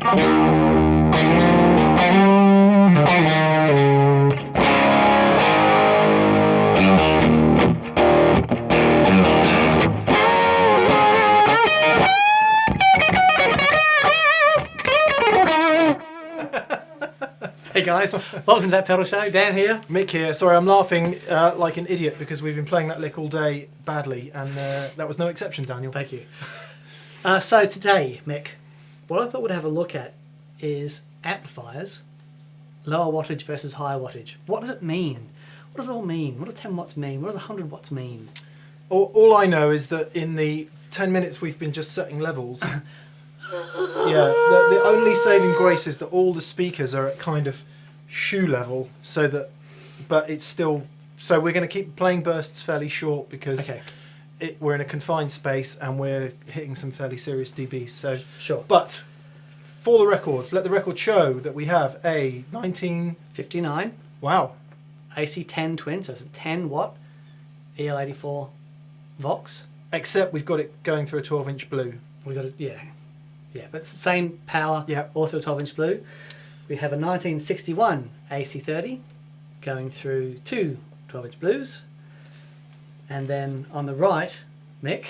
Hey guys, welcome to That Pedal Show. Dan here. Mick here. Sorry, I'm laughing like an idiot because we've been playing that lick all day badly, and that was no exception, Daniel. Thank you. So today, Mick, what I thought we'd have a look at is amplifiers, lower wattage versus higher wattage. What does it mean? What does it all mean? What does 10 watts mean? What does 100 watts mean? All I know is that in the 10 minutes we've been just setting levels, yeah, the only saving grace is that all the speakers are at kind of shoe level, so that, but it's still, so we're going to keep playing bursts fairly short because we're in a confined space and we're hitting some fairly serious dBs. So sure. But for the record, let the record show that we have a 1959 wow AC10 Twin, so it's a 10 watt EL84 Vox. Except we've got it going through a 12-inch blue. We got it, yeah, but it's the same power, all through a 12-inch blue. We have a 1961 AC30 going through two 12-inch blues, and then on the right, Mick,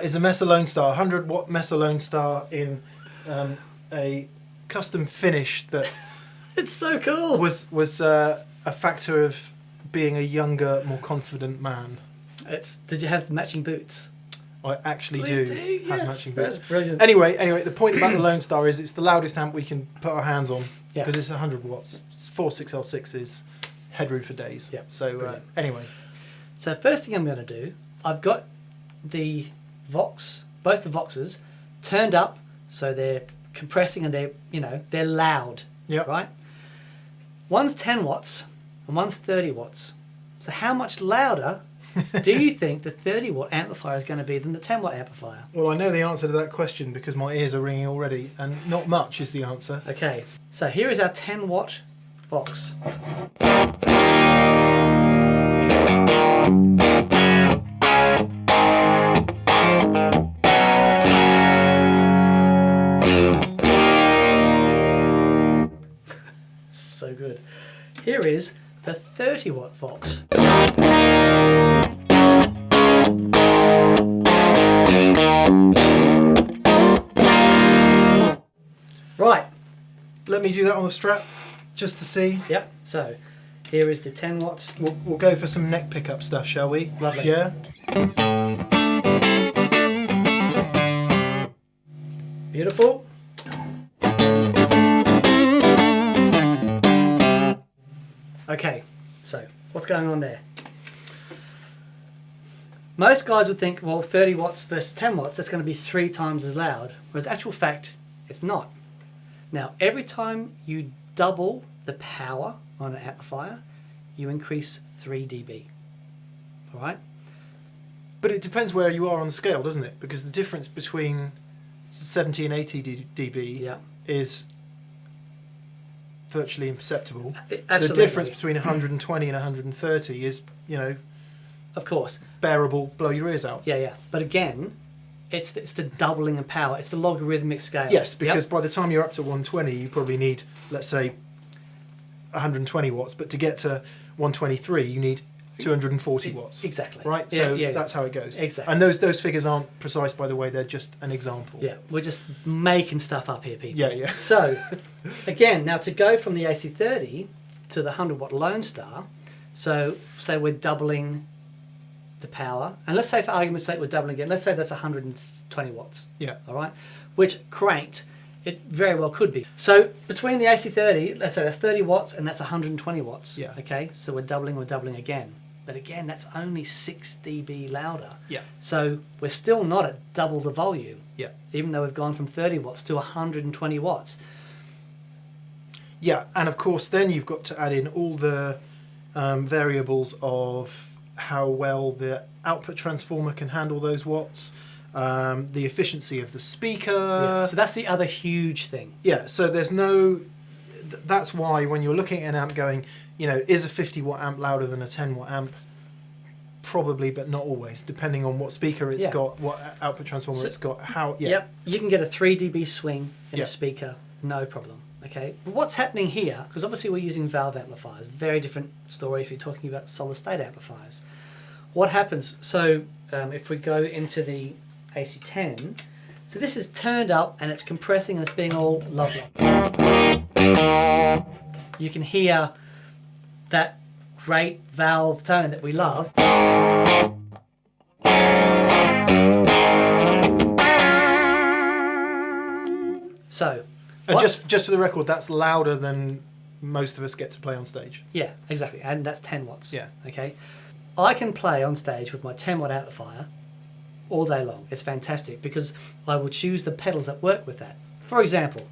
is a Mesa Lone Star, 100-watt Mesa Lone Star in a custom finish that it's so cool. Was a factor of being a younger, more confident man. Did you have matching boots? I actually Please do have matching boots. That's brilliant. Anyway, the point about the Lone Star is it's the loudest amp we can put our hands on because it's 100 watts. It's 4 6L6s, headroom for days. Yep. So anyway. So first thing I'm going to do, I've got the Vox, both the Voxes, turned up so they're compressing and they're loud. Yeah. Right. One's 10 watts and one's 30 watts. So how much louder do you think the 30 watt amplifier is going to be than the 10 watt amplifier? Well, I know the answer to that question because my ears are ringing already, and not much is the answer. Okay, so here is our 10 watt Vox. So good. Here is the 30 watt Vox. Right. Let me do that on the Strat, just to see. Yep. So, here is the 10 watt. We'll go for some neck pickup stuff, shall we? Lovely. Yeah. Beautiful. Okay. So, what's going on there? Most guys would think, well, 30 watts versus 10 watts, that's going to be 3 times as loud. Whereas, actual fact, it's not. Now, every time you double the power on an amplifier, you increase 3 dB. All right? But it depends where you are on the scale, doesn't it? Because the difference between 70 and 80 dB is virtually imperceptible. Absolutely. The difference between 120 and 130 is, of course, bearable, blow your ears out. Yeah. But again, it's the doubling of power. It's the logarithmic scale. Yes, because by the time you're up to 120, you probably need, let's say, 120 watts. But to get to 123, you need 240 watts. Exactly. Right? So that's how it goes. Exactly. And those figures aren't precise, by the way. They're just an example. Yeah, we're just making stuff up here, people. Yeah. So, again, now to go from the AC30 to the 100-watt Lone Star, so say we're doubling the power, and let's say for argument's sake we're doubling again, let's say that's 120 watts. Yeah. All right? Which, cranked, it very well could be. So between the AC30, let's say that's 30 watts and that's 120 watts. Yeah. Okay? So we're doubling again. But again, that's only 6 dB louder. Yeah. So we're still not at double the volume. Yeah. Even though we've gone from 30 watts to 120 watts. Yeah, and of course then you've got to add in all the variables of how well the output transformer can handle those watts, the efficiency of the speaker. Yeah. So that's the other huge thing. Yeah, so there's no... That's why when you're looking at an amp going, is a 50-watt amp louder than a 10-watt amp? Probably, but not always, depending on what speaker it's got, what output transformer it's got, how... Yeah. Yep, you can get a 3 dB swing in a speaker no problem. Okay, but what's happening here, because obviously we're using valve amplifiers, very different story if you're talking about solid state amplifiers. What happens, so if we go into the AC10, so this is turned up and it's compressing and it's being all lovely. You can hear that great valve tone that we love. So, just for the record, that's louder than most of us get to play on stage. Yeah, exactly, and that's 10 watts. Yeah. Okay, I can play on stage with my 10 watt amplifier all day long. It's fantastic because I will choose the pedals that work with that. For example,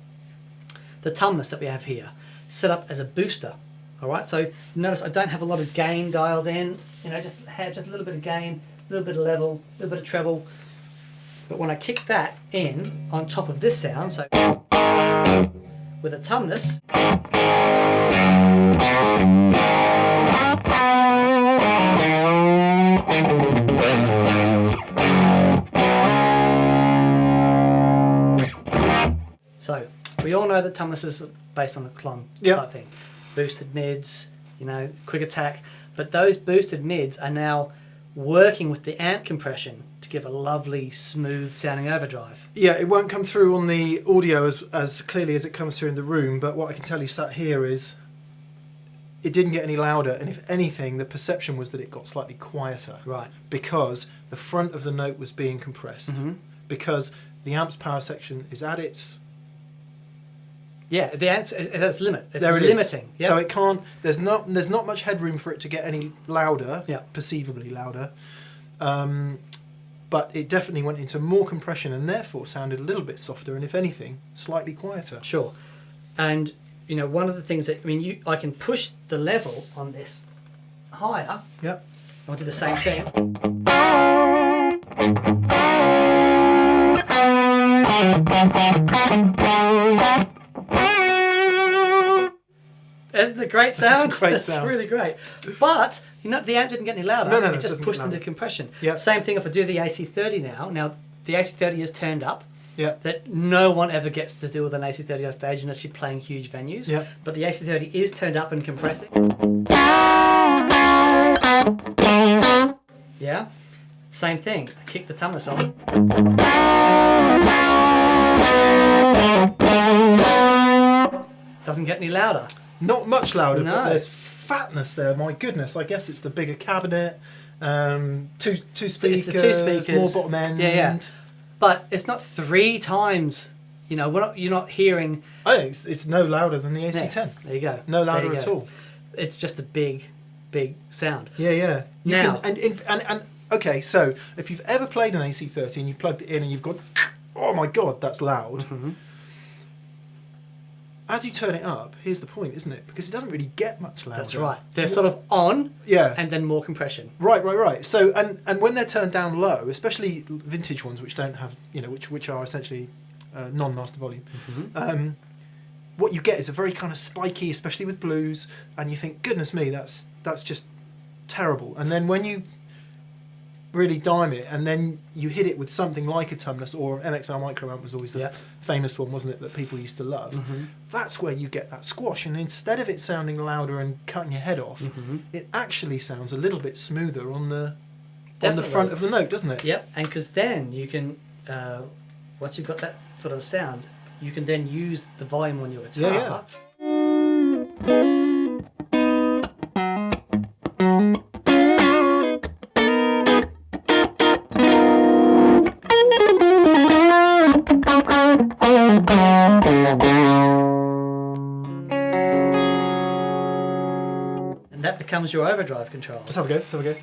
the Tumnus that we have here, set up as a booster. All right, so notice I don't have a lot of gain dialed in. You know, just a little bit of gain, a little bit of level, a little bit of treble. But when I kick that in on top of this sound, so with a Tumnus, so we all know that Tumnus is based on a clon type thing. Boosted mids, you know, quick attack. But those boosted mids are now working with the amp compression to give a lovely, smooth sounding overdrive. Yeah, it won't come through on the audio as clearly as it comes through in the room, but what I can tell you sat here is it didn't get any louder, and if anything, the perception was that it got slightly quieter. Right. Because the front of the note was being compressed. Because the amp's power section is at its... Yeah, the answer is that's limit. It's there it limiting. Is. So it can't. There's not much headroom for it to get any louder. Yeah. Perceivably louder. But it definitely went into more compression and therefore sounded a little bit softer and, if anything, slightly quieter. Sure. And you know, one of the things that I can push the level on this higher. Yep. I'll do the same thing. Isn't it a great sound? That's a great That's sound. really great. But you know, the amp didn't get any louder. No, it it just doesn't pushed get into louder. compression. Yep. Same thing if I do the AC30 now. Now the AC30 is turned up. Yeah. That no one ever gets to do with an AC30 on stage unless you're playing huge venues. Yeah. But the AC30 is turned up and compressing. Yeah. Same thing. I kick the Tumnus on. Doesn't get any louder. Not much louder, No. but there's fatness there. My goodness, I guess it's the bigger cabinet, two speakers, It's the two speakers, more bottom end. Yeah. But it's not 3 times. You know, you're not hearing. I think it's no louder than the AC10. Yeah, there you go. No louder There you at go. all. It's just a big sound. Yeah. You Now- and okay, so if you've ever played an AC30 and you've plugged it in and you've got, oh my god, that's loud. As you turn it up, here's the point, isn't it? Because it doesn't really get much louder. That's right. They're sort of on, Yeah. and then more compression. Right. So and when they're turned down low, especially vintage ones which don't have, you know, which are essentially non-master volume, what you get is a very kind of spiky, especially with blues, and you think, goodness me, that's just terrible. And then when you really dime it, and then you hit it with something like a Tumnus or MXR micro amp was always the famous one, wasn't it, that people used to love. That's where you get that squash, and instead of it sounding louder and cutting your head off, it actually sounds a little bit smoother on the front of the note, doesn't it? Yep, and because then you can, once you've got that sort of sound, you can then use the volume on your guitar. And that becomes your overdrive control. Let's have a go.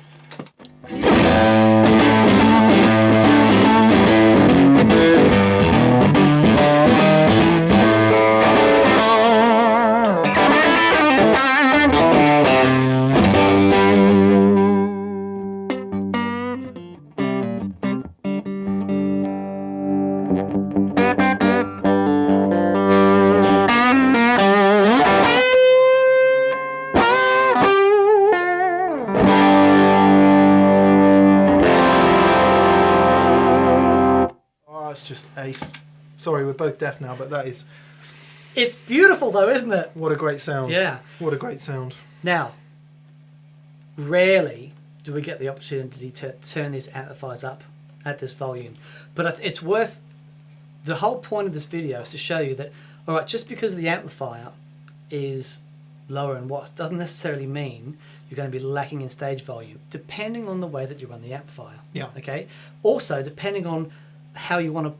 It's just ace. Sorry, we're both deaf now, but that is It's beautiful though, isn't it? What a great sound. Yeah. What a great sound. Now, rarely do we get the opportunity to turn these amplifiers up at this volume. But it's worth... The whole point of this video is to show you that, all right, just because the amplifier is lower in watts doesn't necessarily mean you're going to be lacking in stage volume, depending on the way that you run the amplifier. Yeah. Okay. Also, depending on how you want to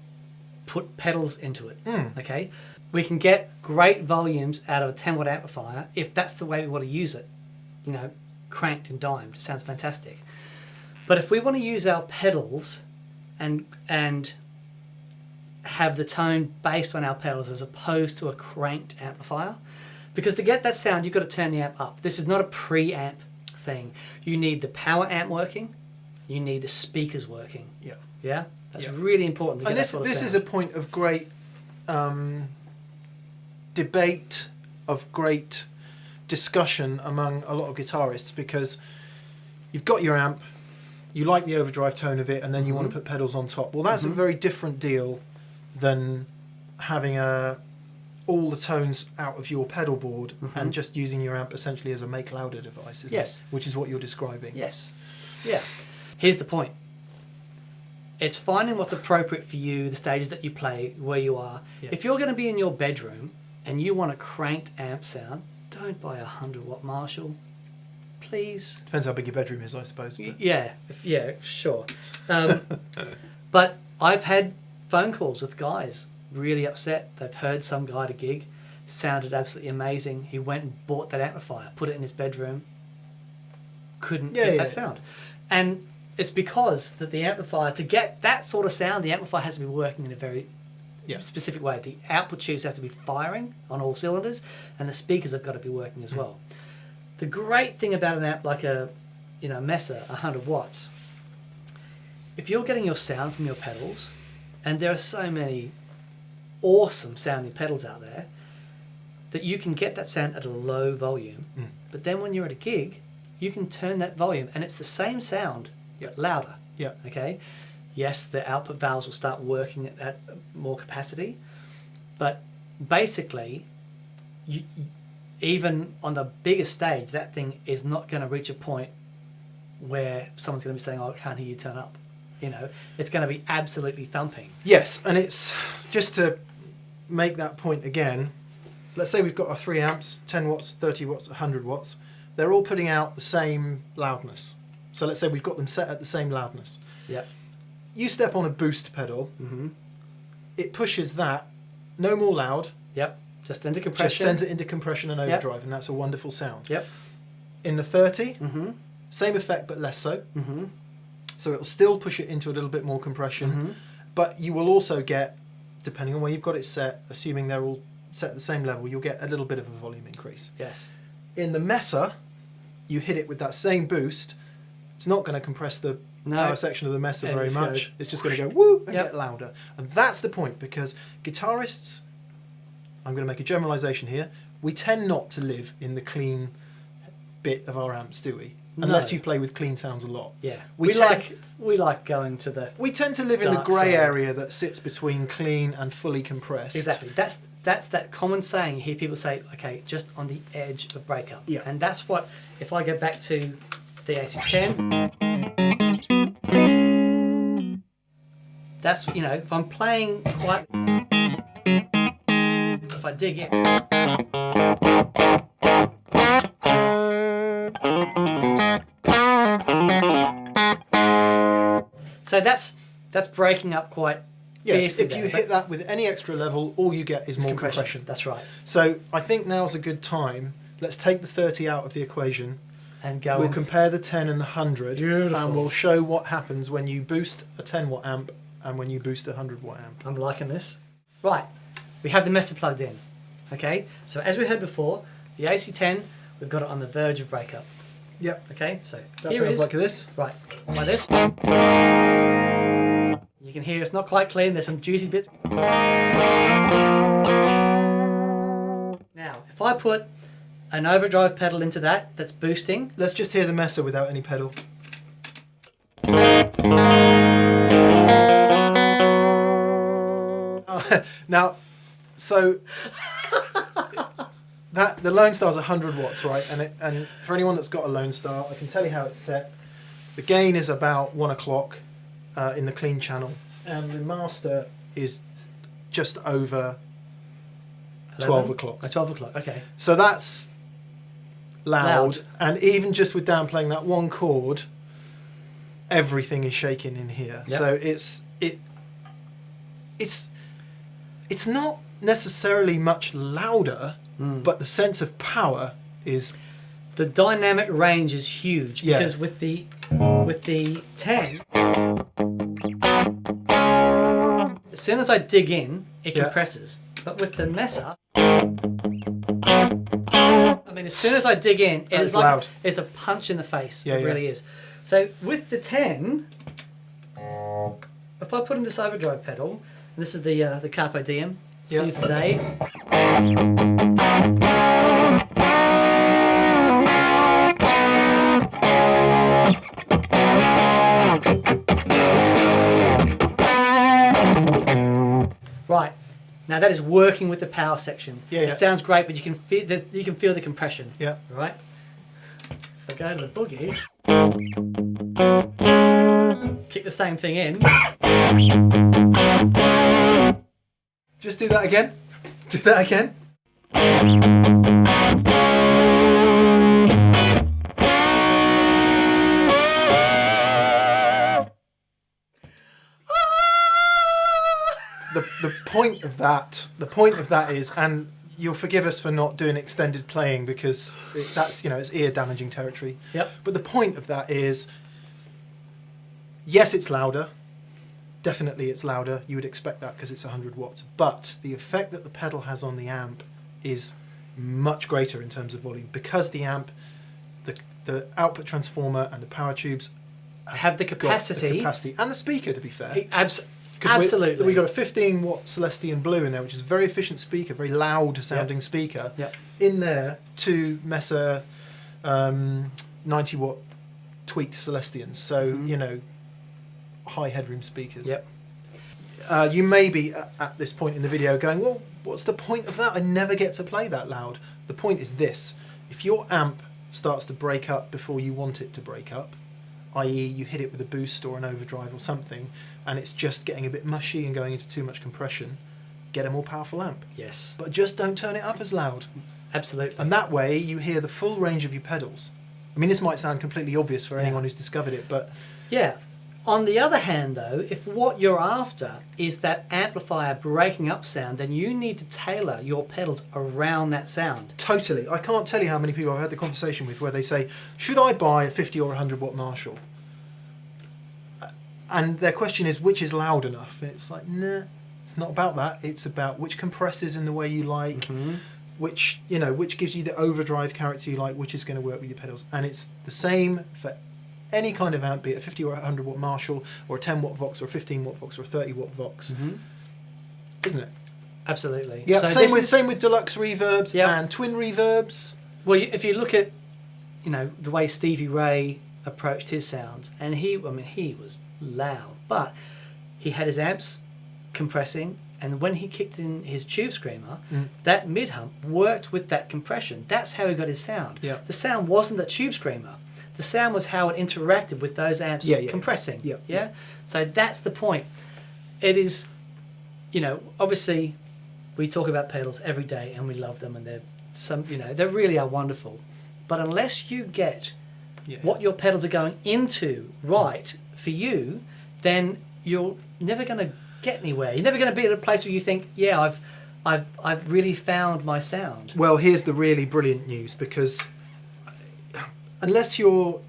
put pedals into it. Okay. We can get great volumes out of a 10 watt amplifier if that's the way we want to use it. You know, cranked and dimed. It sounds fantastic. But if we want to use our pedals and have the tone based on our pedals as opposed to a cranked amplifier, because to get that sound you've got to turn the amp up. This is not a preamp thing. You need the power amp working, you need the speakers working. Yeah. Yeah? That's really important to get And that sort of this sound. is a point of great debate, of great discussion among a lot of guitarists, because you've got your amp, you like the overdrive tone of it, and then you want to put pedals on top. Well, that's a very different deal than having all the tones out of your pedal board and just using your amp essentially as a make louder device, isn't it? Which is what you're describing. Yes. Yeah. Here's the point. It's finding what's appropriate for you, the stages that you play, where you are. Yeah. If you're going to be in your bedroom and you want a cranked amp sound, don't buy a 100 watt Marshall. Please. Depends how big your bedroom is, I suppose. Yeah, sure. But I've had phone calls with guys really upset. They've heard some guy at a gig, sounded absolutely amazing. He went and bought that amplifier, put it in his bedroom, couldn't get that sound. And it's because that the amplifier, to get that sort of sound, the amplifier has to be working in a very specific way. The output tubes have to be firing on all cylinders, and the speakers have got to be working as well. The great thing about an amp like a Mesa 100 watts, if you're getting your sound from your pedals, and there are so many awesome sounding pedals out there, that you can get that sound at a low volume, but then when you're at a gig, you can turn that volume and it's the same sound, but louder. Yeah. Okay? Yes, the output valves will start working at more capacity, but basically, even on the biggest stage, that thing is not going to reach a point where someone's going to be saying, "Oh, I can't hear you, turn up." It's going to be absolutely thumping. Yes, and it's just to make that point again. Let's say we've got our 3 amps, 10 watts, 30 watts, 100 watts. They're all putting out the same loudness. So let's say we've got them set at the same loudness. Yep. You step on a boost pedal, it pushes that no more loud. Yep. Just into compression. Just sends it into compression and overdrive, and that's a wonderful sound. Yep. In the 30, same effect but less so. So it'll still push it into a little bit more compression, but you will also get, depending on where you've got it set, assuming they're all set at the same level, you'll get a little bit of a volume increase. Yes. In the Mesa, you hit it with that same boost, it's not going to compress the power section of the Mesa very much. It's just going to go woo and get louder. And that's the point, because guitarists, I'm going to make a generalization here, we tend not to live in the clean bit of our amps, do we? Unless you play with clean sounds a lot. Yeah. We like going to the... We tend to live in the grey side. area that sits between clean and fully compressed. Exactly. That's that common saying. You hear people say, okay, just on the edge of breakup. Yeah. And that's what, if I go back to the AC10, that's, if I'm playing quite... If I dig in... So that's breaking up quite fiercely. If you hit that with any extra level, all you get is more compression. That's right. So I think now's a good time. Let's take the 30 out of the equation. And go. We'll compare the 10 and the 100. Beautiful. And we'll show what happens when you boost a 10 watt amp and when you boost a 100 watt amp. I'm liking this. Right. We have the Mesa plugged in. Okay. So as we heard before, the AC10, we've got it on the verge of breakup. Yep. Okay. So that here sounds is, like this. Right. Like this. You can hear it's not quite clean. There's some juicy bits. Now, if I put an overdrive pedal into that's boosting. Let's just hear the Mesa without any pedal. Now, so the Lone Star's 100 watts, right? And for anyone that's got a Lone Star, I can tell you how it's set. The gain is about 1 o'clock in the clean channel, and the master is just over 12 o'clock. 12 o'clock, okay. So that's loud, and even just with downplaying that one chord, everything is shaking in here. Yep. So it's not necessarily much louder, but the sense of power is. The dynamic range is huge because with the 10, as soon as I dig in, it compresses. But with the Mesa, I mean, as soon as I dig in, it is like loud. It's a punch in the face. Yeah, it really is. So with the 10, if I put in this overdrive pedal, and this is the Carpe Diem, seize the day. Right, now that is working with the power section. It sounds great, but you can feel the compression. Yeah. Right. If I go to the boogie, kick the same thing in. Just do that again. Do that again. The point of that is, and you'll forgive us for not doing extended playing because that's, it's ear damaging territory. Yep. But the point of that is, yes, it's louder. Definitely it's louder. You would expect that because it's 100 watts. But the effect that the pedal has on the amp is much greater in terms of volume because the amp, the output transformer and the power tubes have the capacity. And the speaker, to be fair. Absolutely. We got a 15 watt Celestian Blue in there, which is a very efficient speaker, very loud sounding speaker. Yep. In there, 2 Mesa 90 watt tweaked Celestians. So, high headroom speakers. Yep. You may be at this point in the video going, well, what's the point of that? I never get to play that loud. The point is this: if your amp starts to break up before you want it to break up, i.e. you hit it with a boost or an overdrive or something, and it's just getting a bit mushy and going into too much compression, get a more powerful amp. Yes. But just don't turn it up as loud. Absolutely. And that way you hear the full range of your pedals. I mean, this might sound completely obvious for anyone who's discovered it, but... Yeah. On the other hand, though, if what you're after is that amplifier breaking up sound, then you need to tailor your pedals around that sound. Totally. I can't tell you how many people I've had the conversation with where they say, should I buy a 50 or 100 watt Marshall? And their question is, which is loud enough? And it's like, nah, it's not about that. It's about which compresses in the way you like, which gives you the overdrive character you like, which is going to work with your pedals. And it's the same for any kind of amp, be it a 50 or 100 watt Marshall, or a 10 watt Vox, or a 15 watt Vox, or a 30 watt Vox, isn't it? Absolutely. Yeah. So same with deluxe reverbs and twin reverbs. Well, if you look at, the way Stevie Ray approached his sound, and he was loud, but he had his amps compressing, and when he kicked in his tube screamer, that mid hump worked with that compression. That's how he got his sound. Yeah. The sound wasn't the tube screamer. The sound was how it interacted with those amps compressing. Yeah. So that's the point. It is, obviously we talk about pedals every day and we love them, and they really are wonderful. But unless you get what your pedals are going into right for you, then you're never going to get anywhere. You're never going to be at a place where you think, I've really found my sound. Well, here's the really brilliant news, because unless you're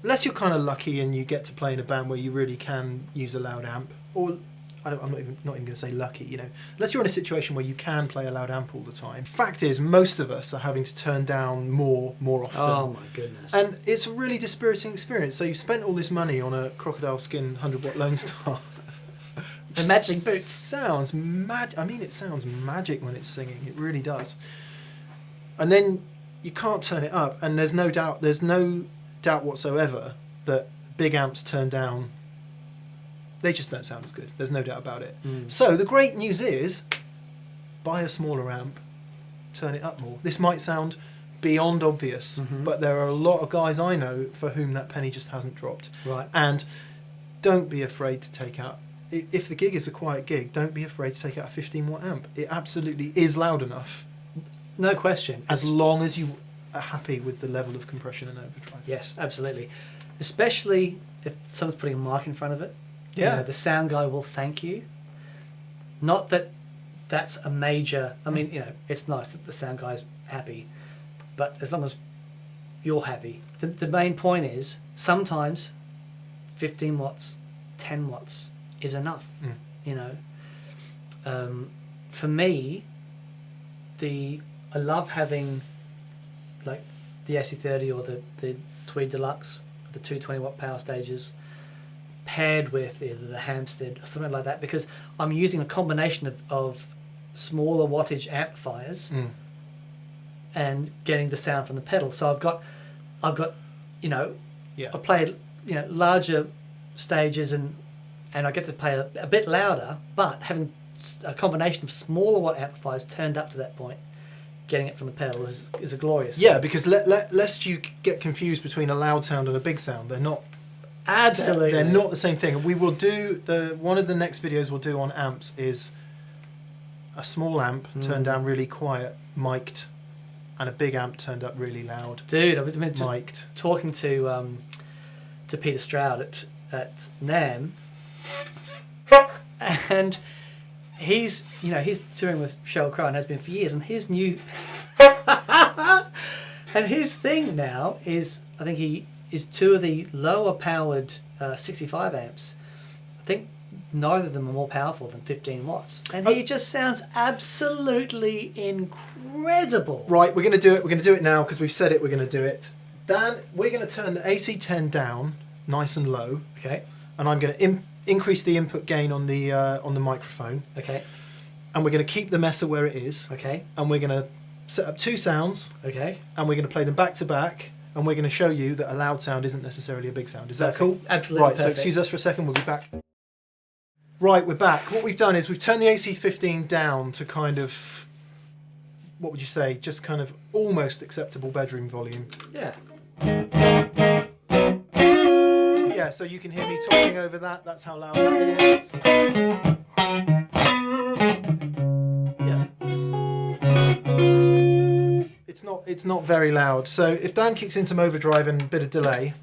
kind of lucky and you get to play in a band where you really can use a loud amp, or I'm not even going to say lucky, unless you're in a situation where you can play a loud amp all the time. Fact is, most of us are having to turn down more often. Oh my goodness. And it's a really dispiriting experience. So you spent all this money on a crocodile skin 100 watt Lone Star. And matching boots. It sounds it sounds magic when it's singing. It really does. And then you can't turn it up, and there's no doubt whatsoever that big amps turned down, they just don't sound as good. There's no doubt about it. So the great news is, buy a smaller amp turn it up more. This might sound beyond obvious, but there are a lot of guys I know for whom that penny just hasn't dropped. Right. And don't be afraid to take out, if the gig is a quiet gig, don't be afraid to take out a 15 watt amp. It absolutely is loud enough. No question. As long as you are happy with the level of compression and overdrive. Yes, absolutely. Especially if someone's putting a mic in front of it. Yeah. You know, the sound guy will thank you. Not that that's a major, I mean, you know, it's nice that the sound guy's happy, but as long as you're happy. The main point is sometimes 15 watts, 10 watts is enough, you know. For me, I love having like the AC30 or the Tweed Deluxe, the 220 watt power stages, paired with either the Hampstead or something like that, because I'm using a combination of smaller wattage amplifiers and getting the sound from the pedal. So I've got you know, I play, you know, larger stages and I get to play a bit louder, but having a combination of smaller watt amplifiers turned up to that point, getting it from the pedal is a glorious thing. Yeah, because lest you get confused between a loud sound and a big sound, they're not. Absolutely, they're not the same thing. We will do one of the next videos we'll do on amps is a small amp turned down really quiet, mic'd, and a big amp turned up really loud. Dude, I've been just mic'd. talking to Peter Stroud at NAMM, and he's touring with Sheryl Crow and has been for years, and his new and his thing now is, I think he is two of the lower powered 65 amps. I think neither of them are more powerful than 15 watts, and he just sounds absolutely incredible. Right, we're going to do it. We're going to do it now because we've said it. We're going to do it. Dan, we're going to turn the AC10 down nice and low. Okay. And I'm going to increase the input gain on the microphone. Okay. And we're going to keep the Mesa where it is. Okay. And we're going to set up two sounds. Okay. And we're going to play them back to back. And we're going to show you that a loud sound isn't necessarily a big sound. Is that cool? Absolutely. Right, so excuse us for a second. We'll be back. Right, we're back. What we've done is we've turned the AC15 down to kind of, what would you say, just kind of almost acceptable bedroom volume. Yeah. Yeah, so you can hear me talking over that. That's how loud that is. Yeah. It's not very loud. So if Dan kicks in some overdrive and a bit of delay.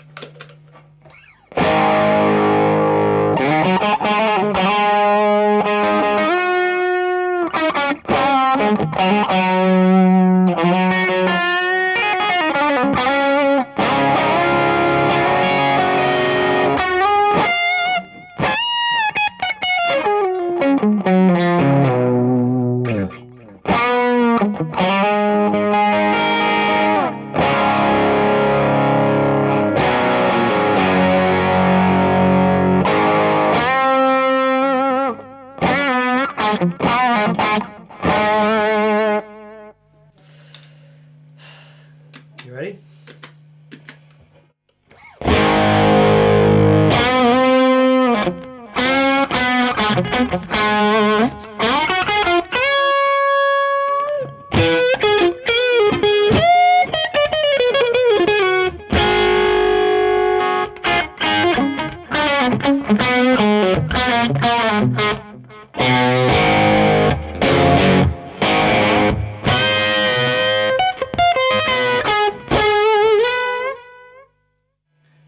You ready?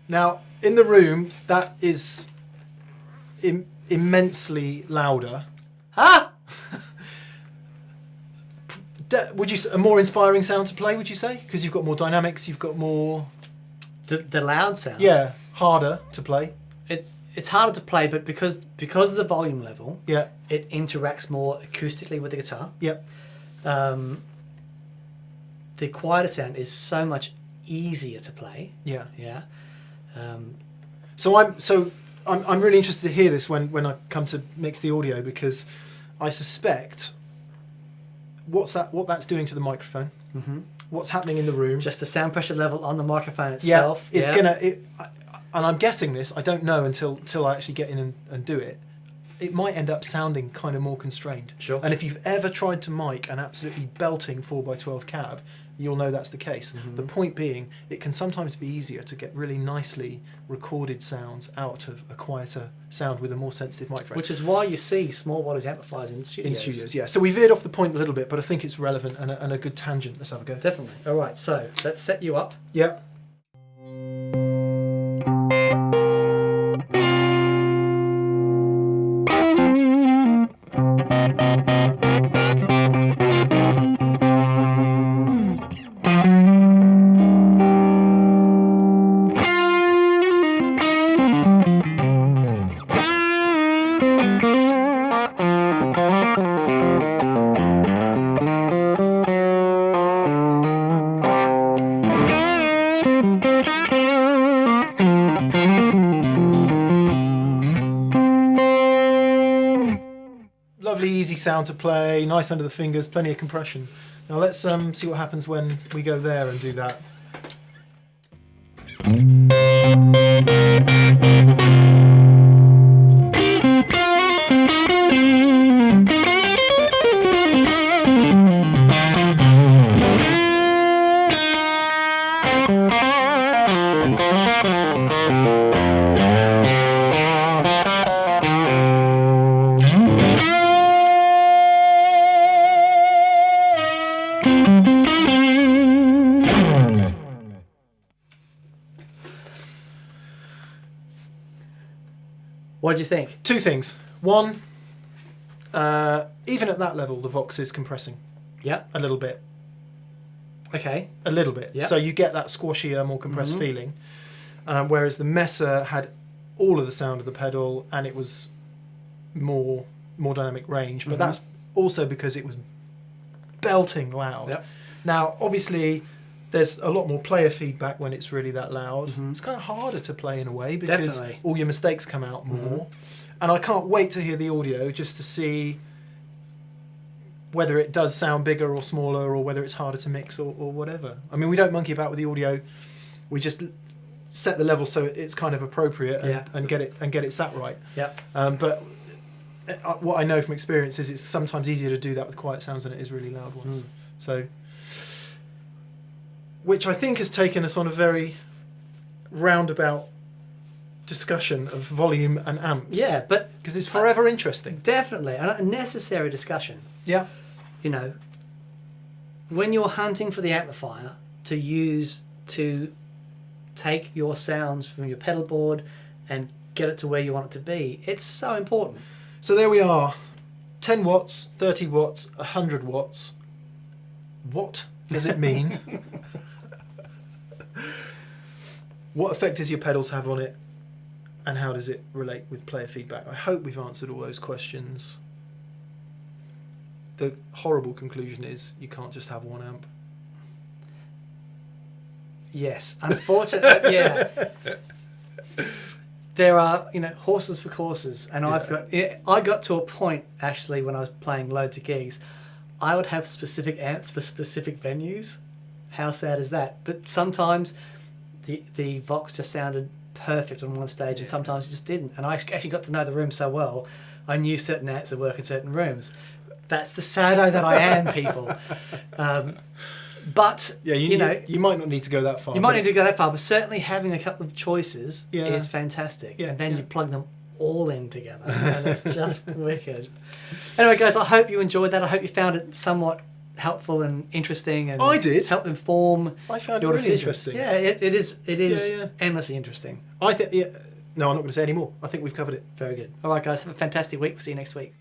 Now, in the room, that is immensely louder. Ah! Would you a more inspiring sound to play? Would you say, because you've got more dynamics, you've got more The loud sound. yeah, harder to play. It's harder to play, but because of the volume level, Yeah, it interacts more acoustically with the guitar. yep. The quieter sound is so much easier to play. Yeah. Yeah. So I'm really interested to hear this when I come to mix the audio, because I suspect what that's doing to the microphone. Mm-hmm. What's happening in the room? Just the sound pressure level on the microphone itself. Yeah, it's and I'm guessing this. I don't know until I actually get in and do it. it might end up sounding kind of more constrained. Sure. And if you've ever tried to mic an absolutely belting 4x12 cab, you'll know that's the case. The point being, it can sometimes be easier to get really nicely recorded sounds out of a quieter sound with a more sensitive microphone. Which is why you see small wattage amplifiers in studios. In studios, yeah. So we veered off the point a little bit, but I think it's relevant and a good tangent. Let's have a go. Definitely. All right, so let's set you up. Yeah. Lovely, easy sound to play, nice under the fingers, plenty of compression. Now let's see what happens when we go there and do that. What do you think? Two things. One, even at that level, the Vox is compressing Yeah. a little bit. Okay. A little bit. Yeah. So you get that squashier, more compressed feeling. Whereas the Mesa had all of the sound of the pedal and it was more dynamic range. But that's also because it was belting loud. Yep. Now, obviously, there's a lot more player feedback when it's really that loud. It's kind of harder to play in a way because Definitely. all your mistakes come out more. And I can't wait to hear the audio just to see whether it does sound bigger or smaller or whether it's harder to mix or whatever. I mean, we don't monkey about with the audio. We just set the level so it's kind of appropriate and get it sat right. Yeah. But what I know from experience is it's sometimes easier to do that with quiet sounds than it is really loud ones. So, which I think has taken us on a very roundabout discussion of volume and amps. Yeah, but because it's forever interesting. definitely a necessary discussion. Yeah. You know, when you're hunting for the amplifier to use to take your sounds from your pedal board and get it to where you want it to be, it's so important. So there we are. 10 watts, 30 watts, 100 watts. What does it mean? What effect does your pedals have on it? And how does it relate with player feedback? I hope we've answered all those questions. The horrible conclusion is you can't just have one amp. Yes, unfortunately, yeah. There are, horses for courses, and I got to a point actually when I was playing loads of gigs, I would have specific amps for specific venues. How sad is that? But sometimes the Vox just sounded perfect on one stage, and sometimes it just didn't. And I actually got to know the room so well, I knew certain amps would work in certain rooms. That's the sado that I am, people. But yeah, you might not need to go that far. You might need to go that far, but certainly having a couple of choices Yeah. is fantastic. Yeah, and then yeah. you plug them all in together, and it's just wicked. Anyway, guys, I hope you enjoyed that. I hope you found it somewhat helpful and interesting, and I did. help inform I found it your really decisions. interesting. Yeah, it is Yeah. endlessly interesting. I think. Yeah, no, I'm not going to say any more. I think we've covered it. Very good. All right, guys, have a fantastic week. We'll see you next week.